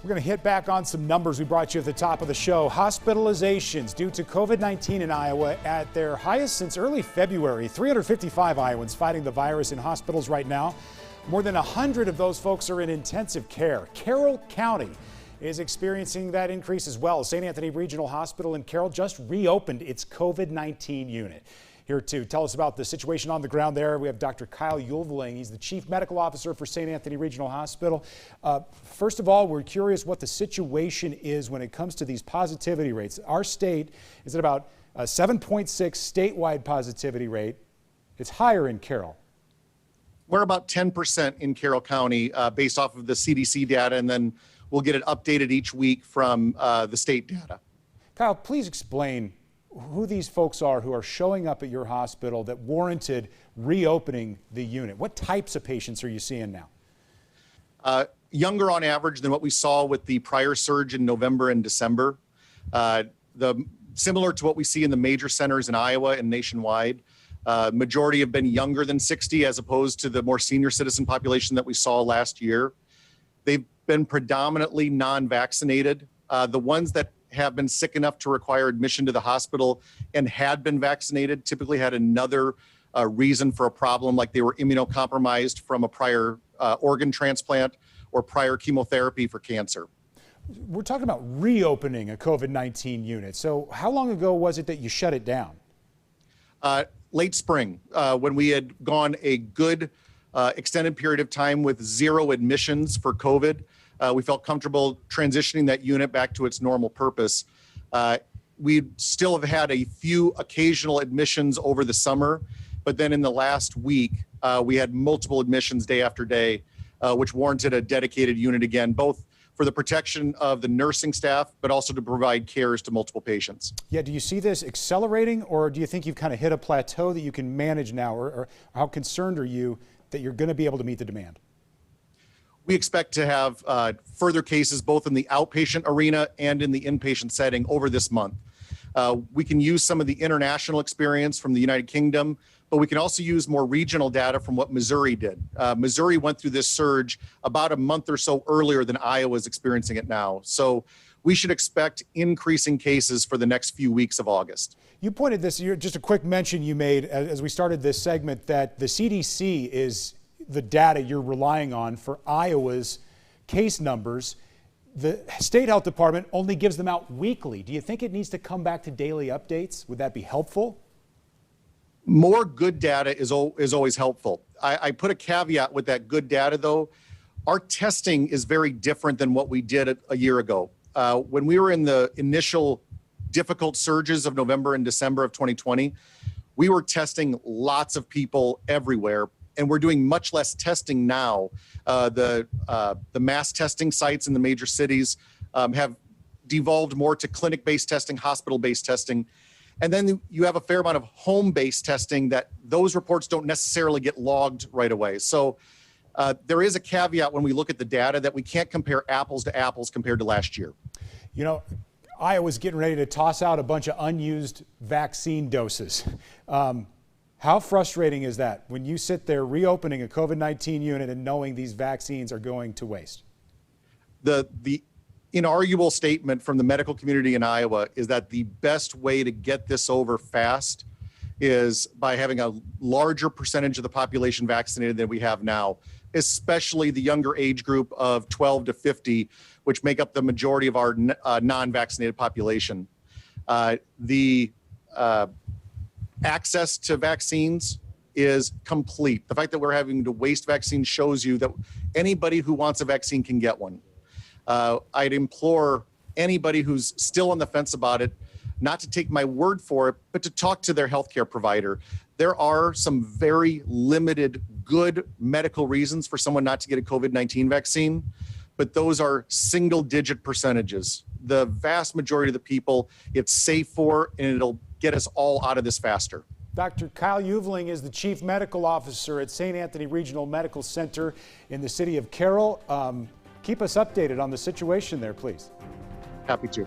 We're going to hit back on some numbers we brought you at the top of the show. Hospitalizations due to COVID-19 in Iowa at their highest since early February. 355 Iowans fighting the virus in hospitals right now. More than 100 of those folks are in intensive care. Carroll County is experiencing that increase as well. St. Anthony Regional Hospital in Carroll just reopened its COVID-19 unit. Here to tell us about the situation on the ground there, we have Dr. Kyle Ulveling. He's the Chief Medical Officer for St. Anthony Regional Hospital. First of all, we're curious what the situation is when it comes to these positivity rates. Our state is at about a 7.6 statewide positivity rate. It's higher in Carroll. We're about 10% in Carroll County based off of the CDC data, and then we'll get it updated each week from the state data. Kyle, please explain who these folks are who are showing up at your hospital that warranted reopening the unit. What types of patients are you seeing now? Younger on average than what we saw with the prior surge in November and December. Similar to what we see in the major centers in Iowa and nationwide. Majority have been younger than 60 as opposed to the more senior citizen population that we saw last year. They've been predominantly non-vaccinated. The ones that have been sick enough to require admission to the hospital and had been vaccinated typically had another reason for a problem, like they were immunocompromised from a prior organ transplant or prior chemotherapy for cancer. We're talking about reopening a COVID-19 unit. So how long ago was it that you shut it down? Late spring, when we had gone a good extended period of time with zero admissions for COVID. We felt comfortable transitioning that unit back to its normal purpose. We still have had a few occasional admissions over the summer, but then in the last week, we had multiple admissions day after day, which warranted a dedicated unit again, both for the protection of the nursing staff, but also to provide cares to multiple patients. Yeah, do you see this accelerating, or do you think you've kind of hit a plateau that you can manage now, or how concerned are you that you're going to be able to meet the demand? We expect to have further cases both in the outpatient arena and in the inpatient setting over this month. We can use some of the international experience from the United Kingdom, but we can also use more regional data from what Missouri did. Missouri went through this surge about a month or so earlier than Iowa is experiencing it now. So we should expect increasing cases for the next few weeks of August. You pointed this, just a quick mention you made as we started this segment, that the CDC is the data you're relying on for Iowa's case numbers. The state health department only gives them out weekly. Do you think it needs to come back to daily updates? Would that be helpful? More good data is always helpful. I put a caveat with that good data though. Our testing is very different than what we did a year ago. When we were in the initial difficult surges of November and December of 2020, we were testing lots of people everywhere. And we're doing much less testing now. The mass testing sites in the major cities have devolved more to clinic-based testing, hospital-based testing. And then you have a fair amount of home-based testing that those reports don't necessarily get logged right away. So there is a caveat when we look at the data that we can't compare apples to apples compared to last year. You know, Iowa's getting ready to toss out a bunch of unused vaccine doses. How frustrating is that when you sit there reopening a COVID-19 unit and knowing these vaccines are going to waste? The inarguable statement from the medical community in Iowa is that the best way to get this over fast is by having a larger percentage of the population vaccinated than we have now, especially the younger age group of 12 to 50, which make up the majority of our non-vaccinated population. Access to vaccines is complete. The fact that we're having to waste vaccines shows you that anybody who wants a vaccine can get one. I'd implore anybody who's still on the fence about it not to take my word for it, but to talk to their healthcare provider. There are some very limited good medical reasons for someone not to get a COVID-19 vaccine, but those are single-digit percentages. The vast majority of the people it's safe for, and it'll get us all out of this faster. Dr. Kyle Ulveling is the Chief Medical Officer at St. Anthony Regional Medical Center in the city of Carroll. Keep us updated on the situation there, please. Happy to.